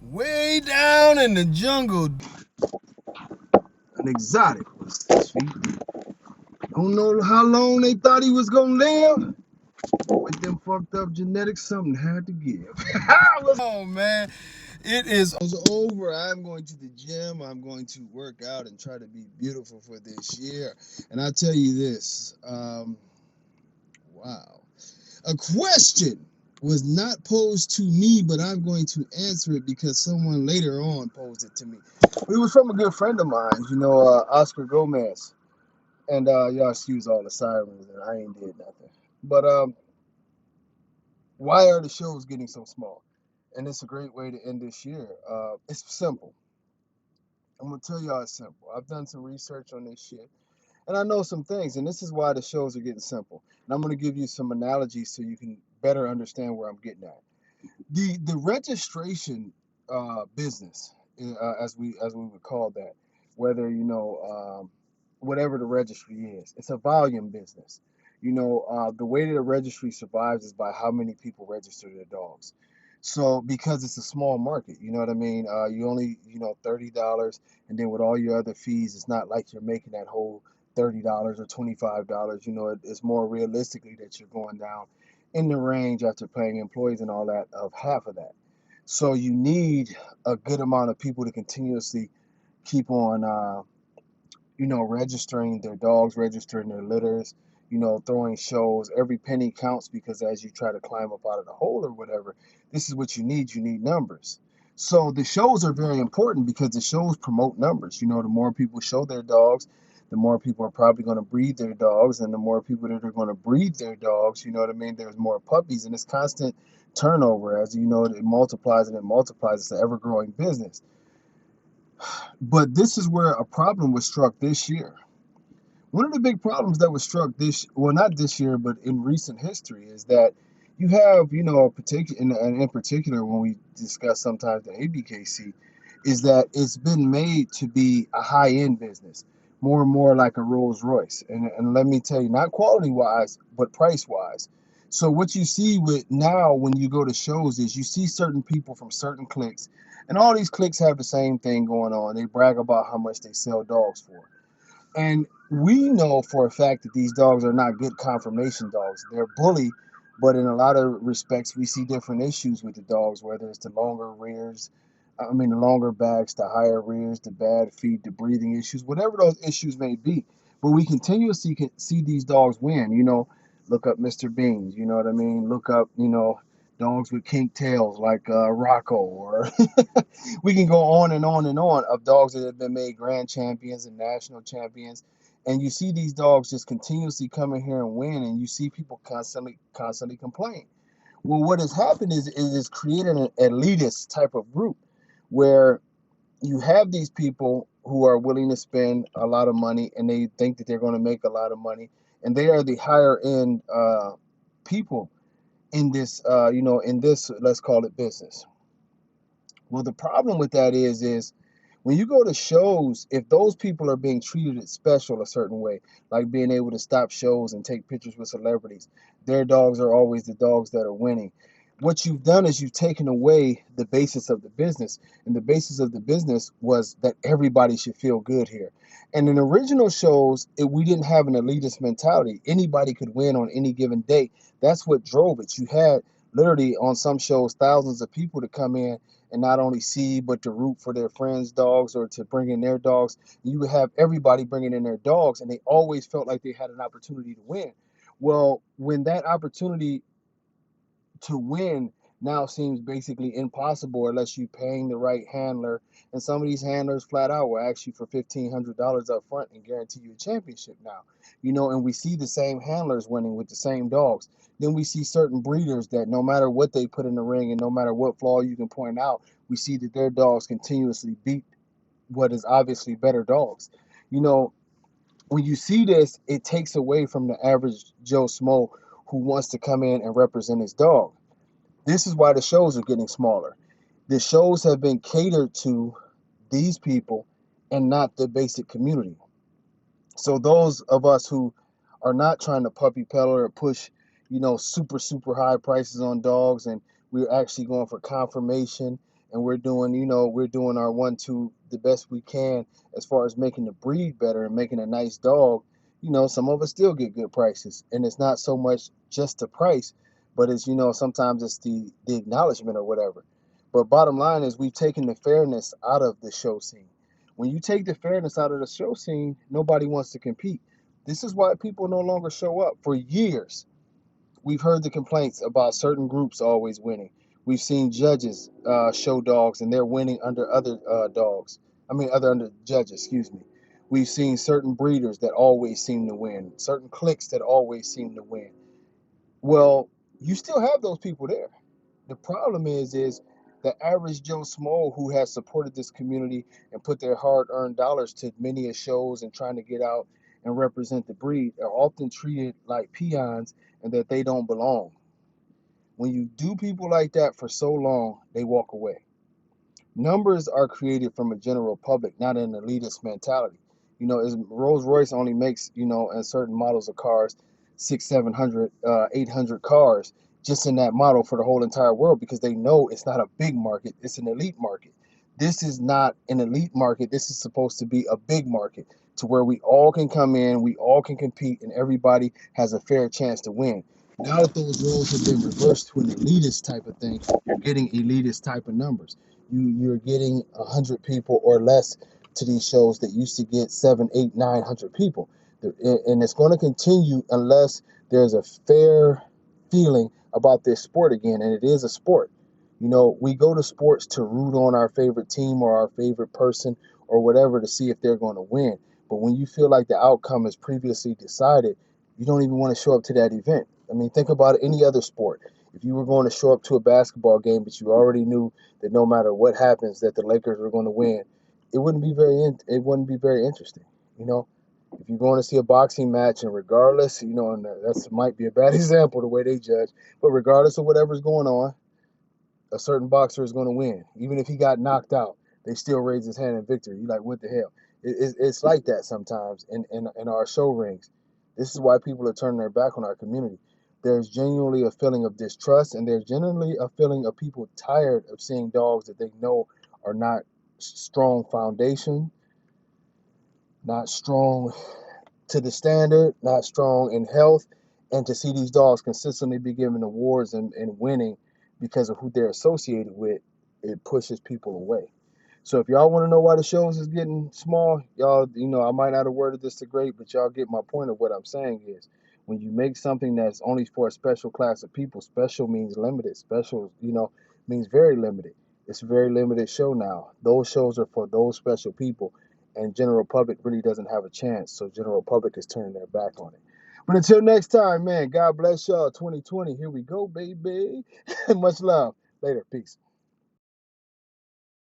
Way down in the jungle. An exotic was this feet. Don't know how long they thought he was gonna live. With them fucked up genetics, something had to give. Oh man, it is over. I'm going to the gym. I'm going to work out and try to be beautiful for this year. And I tell you this, wow. A question was not posed to me, but I'm going to answer it because someone later on posed it to me. It was from a good friend of mine, Oscar Gomez. And y'all excuse all the sirens, and I ain't did nothing. But why are the shows getting so small? And it's a great way to end this year. It's simple. I'm gonna tell y'all it's simple. I've done some research on this shit, and I know some things. And this is why the shows are getting simple. And I'm gonna give you some analogies so you can better understand where I'm getting at. The registration business, as we would call that, whether whatever the registry is, it's a volume business. The way that a registry survives is by how many people register their dogs. So because it's a small market, you know what I mean. You only $30, and then with all your other fees, it's not like you're making that whole $30 or $25. It's more realistically that you're going down in the range after paying employees and all that of half of that. So you need a good amount of people to continuously keep on, registering their dogs, registering their litters, throwing shows. Every penny counts because as you try to climb up out of the hole or whatever, this is what you need. You need numbers. So the shows are very important because the shows promote numbers. The more people show their dogs, the more people are probably going to breed their dogs, and the more people that are going to breed their dogs, you know what I mean? There's more puppies, and it's constant turnover. As you know, it multiplies and it multiplies. It's an ever-growing business. But this is where a problem was struck this year. One of the big problems that was struck not this year, but in recent history, is that you have, in particular, when we discuss sometimes the ABKC, is that it's been made to be a high-end business, more and more like a Rolls Royce. And let me tell you, not quality-wise, but price-wise. So what you see with now when you go to shows is you see certain people from certain cliques, and all these cliques have the same thing going on. They brag about how much they sell dogs for. And we know for a fact that these dogs are not good conformation dogs. They're bully, but in a lot of respects, we see different issues with the dogs, whether it's the longer rears, the longer backs, the higher rears, the bad feet, the breathing issues, whatever those issues may be. But we continuously can see these dogs win. Look up Mr. Beans, you know what I mean? Look up, dogs with kink tails like Rocco, or we can go on and on and on of dogs that have been made grand champions and national champions. And you see these dogs just continuously come in here and win, and you see people constantly complain. Well, what has happened is it has created an elitist type of group where you have these people who are willing to spend a lot of money and they think that they're going to make a lot of money, and they are the higher end people in this, let's call it business. Well, the problem with that is when you go to shows, if those people are being treated special a certain way, like being able to stop shows and take pictures with celebrities, their dogs are always the dogs that are winning. What you've done is you've taken away the basis of the business. And the basis of the business was that everybody should feel good here. And in original shows, we didn't have an elitist mentality. Anybody could win on any given day. That's what drove it. You had literally on some shows thousands of people to come in and not only see, but to root for their friends' dogs or to bring in their dogs. You would have everybody bringing in their dogs, and they always felt like they had an opportunity to win. Well, when that opportunity to win now seems basically impossible unless you're paying the right handler, and some of these handlers flat out will ask you for $1,500 up front and guarantee you a championship now. And we see the same handlers winning with the same dogs. Then we see certain breeders that no matter what they put in the ring and no matter what flaw you can point out, we see that their dogs continuously beat what is obviously better dogs. When you see this, it takes away from the average Joe Smo who wants to come in and represent his dog. This is why the shows are getting smaller. The shows have been catered to these people and not the basic community. So those of us who are not trying to puppy peddle or push, super, super high prices on dogs, and we're actually going for confirmation and we're doing, we're doing our 1-2 the best we can as far as making the breed better and making a nice dog, some of us still get good prices. And it's not so much just the price, but it's, sometimes it's the acknowledgement or whatever. But bottom line is we've taken the fairness out of the show scene. When you take the fairness out of the show scene, nobody wants to compete. This is why people no longer show up. For years, we've heard the complaints about certain groups always winning. We've seen judges show dogs and they're winning under other dogs. Under judges, excuse me. We've seen certain breeders that always seem to win, certain cliques that always seem to win. Well, you still have those people there. The problem is the average Joe Schmo who has supported this community and put their hard-earned dollars to many a shows and trying to get out and represent the breed are often treated like peons and that they don't belong. When you do people like that for so long, they walk away. Numbers are created from a general public, not an elitist mentality. Rolls Royce only makes, in certain models of cars, 600, 700, 800 cars just in that model for the whole entire world because they know it's not a big market, it's an elite market. This is not an elite market. This is supposed to be a big market to where we all can come in, we all can compete, and everybody has a fair chance to win. Now that those roles have been reversed to an elitist type of thing, you're getting elitist type of numbers. You're getting 100 people or less to these shows that used to get 700, 800, 900 people. And it's going to continue unless there's a fair feeling about this sport again. And it is a sport. We go to sports to root on our favorite team or our favorite person or whatever to see if they're going to win. But when you feel like the outcome is previously decided, you don't even want to show up to that event. Think about any other sport. If you were going to show up to a basketball game, but you already knew that no matter what happens, that the Lakers were going to win, it wouldn't be very interesting. If you're going to see a boxing match, and regardless, and that might be a bad example the way they judge, but regardless of whatever's going on, a certain boxer is going to win. Even if he got knocked out, they still raise his hand in victory. You're like, what the hell? It's like that sometimes in our show rings. This is why people are turning their back on our community. There's genuinely a feeling of distrust, and there's genuinely a feeling of people tired of seeing dogs that they know are not strong foundation, not strong to the standard, not strong in health, and to see these dogs consistently be given awards and winning because of who they're associated with, it pushes people away. So if y'all want to know why the shows is getting small, y'all, I might not have worded this to great, but y'all get my point of what I'm saying is when you make something that's only for a special class of people, special means limited. Special, means very limited. It's a very limited show now. Those shows are for those special people, and general public really doesn't have a chance. So general public is turning their back on it. But until next time, man, God bless y'all. 2020, here we go, baby. Much love. Later. Peace.